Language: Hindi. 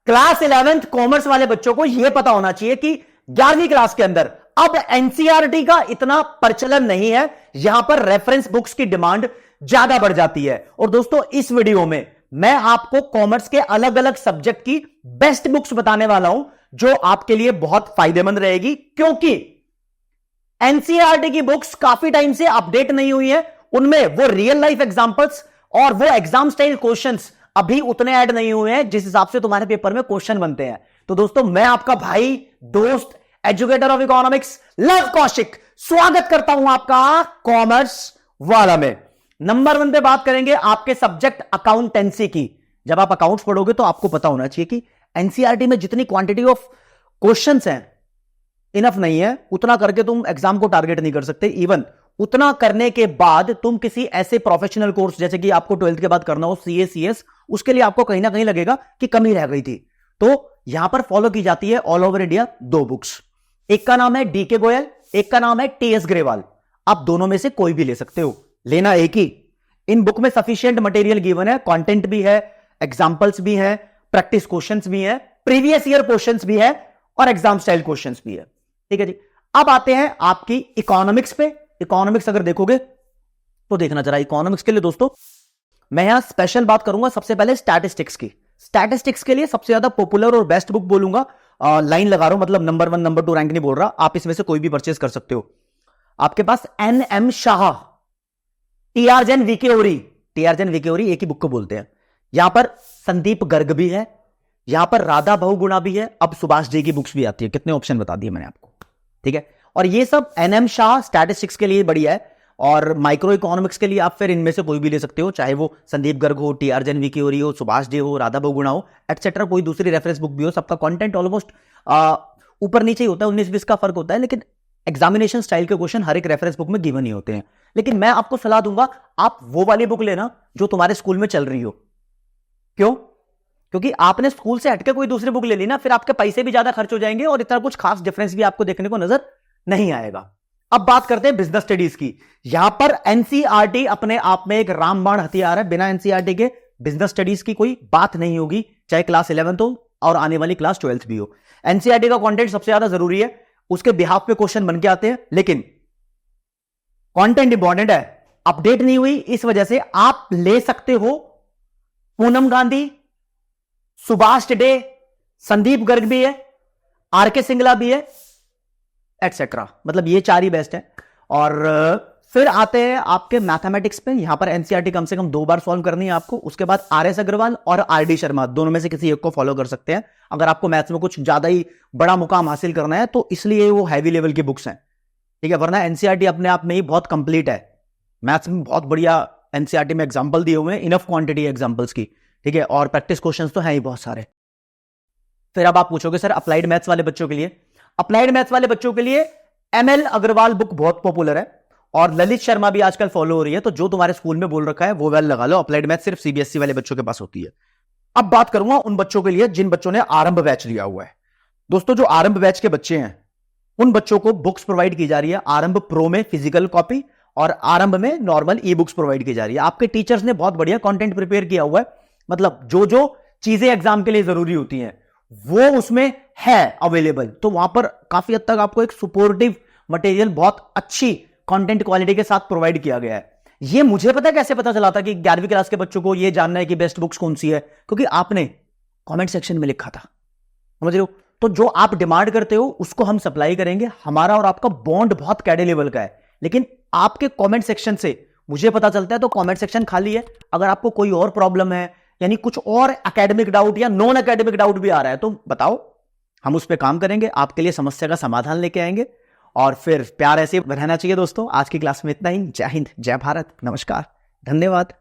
क्लास 11th कॉमर्स वाले बच्चों को यह पता होना चाहिए कि 11वीं क्लास के अंदर अब एनसीईआरटी का इतना प्रचलन नहीं है, यहां पर रेफरेंस बुक्स की डिमांड ज्यादा बढ़ जाती है। और दोस्तों इस वीडियो में मैं आपको कॉमर्स के अलग अलग सब्जेक्ट की बेस्ट बुक्स बताने वाला हूं जो आपके लिए बहुत फायदेमंद रहेगी, क्योंकि एनसीईआरटी की बुक्स काफी टाइम से अपडेट नहीं हुई है, उनमें वो रियल लाइफ एग्जांपल्स और वो एग्जाम स्टाइल क्वेश्चंस अभी उतने ऐड नहीं हुए हैं जिस हिसाब से तुम्हारे पेपर में क्वेश्चन बनते हैं। तो दोस्तों मैं आपका भाई, दोस्त, educator of economics love Kaushik स्वागत करता हूं आपका कॉमर्स वाला में। नंबर 1 पे बात करेंगे आपके सब्जेक्ट अकाउंटेंसी की। जब आप अकाउंट्स पढ़ोगे तो आपको पता होना चाहिए कि एनसीईआरटी में जितनी क्वांटिटी ऑफ क्वेश्चंस हैं इनफ नहीं है, उतना करके तुम एग्जाम को टारगेट नहीं कर सकते। इवन उतना करने के बाद तुम किसी ऐसे प्रोफेशनल कोर्स जैसे कि आपको 12th के बाद करना हो सीए सीएस, उसके लिए आपको कहीं ना कहीं लगेगा कि कमी रह गई थी। तो यहां पर फॉलो की जाती है ऑल ओवर इंडिया 2 बुक्स, एक का नाम है डीके गोयल, एक का नाम है टीएस ग्रेवाल। आप दोनों में से कोई भी ले सकते हो, लेना एक ही। इन बुक में सफिशिएंट मटेरियल गिवन है, कंटेंट भी है, एग्जांपल्स भी है, प्रैक्टिस क्वेश्चंस भी है, प्रीवियस ईयर क्वेश्चंस भी है और एग्जाम स्टाइल क्वेश्चंस भी है। ठीक है जी। अब आते हैं आपकी इकोनॉमिक्स पे। इकोनॉमिक्स अगर देखोगे तो देखना जरा, इकोनॉमिक्स के लिए दोस्तों मैं यहां स्पेशल बात करूंगा सबसे पहले स्टैटिस्टिक्स की। स्टैटिस्टिक्स के लिए सबसे ज्यादा पॉपुलर और बेस्ट बुक बोलूंगा, लाइन लगा रहा हूं, मतलब नंबर 1 नंबर 2 रैंक नहीं बोल रहा, आप इसमें से कोई भी परचेज कर सकते हो। आपके पास NM Shah, TR Jain VK Ori, TR Jain VK Ori एक ही बुक को बोलते हैं। यहां पर संदीप गर्ग भी है, यहां पर राधा बहुगुणा भी है, अब सुभाष जी की बुक्स भी आती है। कितने ऑप्शन बता दिए मैंने आपको, ठीक है। और ये सब एनएम शाह स्टैटिस्टिक्स के लिए बढ़िया है, और माइक्रो इकोनॉमिक्स के लिए आप फिर इनमें से कोई भी ले सकते हो, चाहे वो संदीप गर्ग हो, टीआर जैन वीके ओरी हो, सुभाष जी हो, राधा बहुगुणा हो, एटसेट्रा, कोई दूसरी रेफरेंस बुक भी हो। सबका कंटेंट ऑलमोस्ट ऊपर नीचे ही होता है, 19-20 का फर्क होता है, लेकिन एग्जामिनेशन स्टाइल के क्वेश्चन हर एक रेफरेंस बुक में गिवन ही होते हैं। लेकिन मैं आपको सलाह दूंगा आप वो वाली बुक लेना जो तुम्हारे स्कूल में चल रही हो। क्यों? क्योंकि आपने स्कूल से हटके कोई दूसरी बुक ले ली ना, फिर आपके पैसे भी ज्यादा खर्च हो जाएंगे और इतना कुछ खास डिफरेंस भी आपको देखने को नजर नहीं आएगा। अब बात करते हैं बिजनेस स्टडीज की। यहां पर एनसीईआरटी अपने आप में एक रामबाण हथियार है, बिना एनसीईआरटी के बिजनेस स्टडीज की कोई बात नहीं होगी, चाहे क्लास 11th हो और आने वाली क्लास 12th भी हो। एनसीईआरटी का कंटेंट सबसे ज्यादा जरूरी है, उसके बिहाफ पे क्वेश्चन बन के आते हैं, लेकिन कंटेंट इंपॉर्टेंट है, अपडेट नहीं हुई, इस वजह से आप ले सकते हो पूनम गांधी, सुभाष टुडे, संदीप गर्ग भी है, आरके सिंगला भी है, एटसेट्रा। मतलब ये 4 ही बेस्ट है। और फिर आते हैं आपके मैथमेटिक्स पे। यहां पर एनसीईआरटी कम से कम 2 बार सॉल्व करनी है आपको। उसके बाद आरएस अग्रवाल और आरडी शर्मा, दोनों में से किसी एक को फॉलो कर सकते हैं अगर आपको मैथ्स में कुछ ज्यादा ही बड़ा मुकाम हासिल करना है, तो इसलिए वो हैवी लेवल की बुक्स हैं, ठीक है। वरना एनसीईआरटी अपने आप में ही बहुत कंप्लीट है, मैथ्स में बहुत बढ़िया एनसीईआरटी में एग्जाम्पल दिए हुए हैं, इनफ क्वांटिटी एग्जाम्पल्स की, ठीक है। और प्रैक्टिस क्वेश्चंस तो हैं ही बहुत सारे। फिर अब आप पूछोगे सर अप्लाइड मैथ्स वाले बच्चों के लिए, अप्लाइड मैथ्स वाले बच्चों के लिए एमएल अग्रवाल बुक बहुत पॉपुलर है और ललित शर्मा भी आजकल फॉलो हो रही है। तो जो तुम्हारे स्कूल में बोल रखा है वो वेल लगा लो, अप्लाइड मैथ्स सिर्फ सीबीएसई वाले बच्चों के पास होती है। अब बात करूंगा उन बच्चों के लिए जिन बच्चों ने आरंभ बैच लिया हुआ है। दोस्तों जो आरंभ बैच के बच्चे हैं उन बच्चों को बुक्स प्रोवाइड की जा रही है, आरंभ प्रो में फिजिकल कॉपी और आरंभ में नॉर्मल ई बुक्स प्रोवाइड की जा रही है। आपके टीचर्स ने बहुत बढ़िया कंटेंट प्रिपेयर किया हुआ है, मतलब जो जो चीजें एग्जाम के लिए जरूरी होती हैं वो उसमें है अवेलेबल। तो वहां पर काफी हद तक आपको एक सपोर्टिव मटेरियल बहुत अच्छी कंटेंट क्वालिटी के साथ प्रोवाइड किया गया है। ये मुझे पता है कैसे पता चला था कि 11वीं क्लास के बच्चों को ये जानना है कि बेस्ट बुक्स कौन सी है, क्योंकि आपने कमेंट सेक्शन में लिखा था, समझ रहे हो। तो जो आप डिमांड करते हो उसको हम सप्लाई करेंगे। हमारा और आपका बॉन्ड बहुत कैडे लेवल का है, लेकिन आपके कमेंट सेक्शन से मुझे पता चलता है। तो कमेंट सेक्शन खाली है, अगर आपको कोई और प्रॉब्लम है, यानी कुछ और एकेडमिक डाउट या नॉन एकेडमिक डाउट भी आ रहा है, तो बताओ, हम उस पर काम करेंगे, आपके लिए समस्या का समाधान लेके आएंगे। और फिर प्यार ऐसे रहना चाहिए दोस्तों। आज की क्लास में इतना ही। जय हिंद, जय भारत, नमस्कार, धन्यवाद।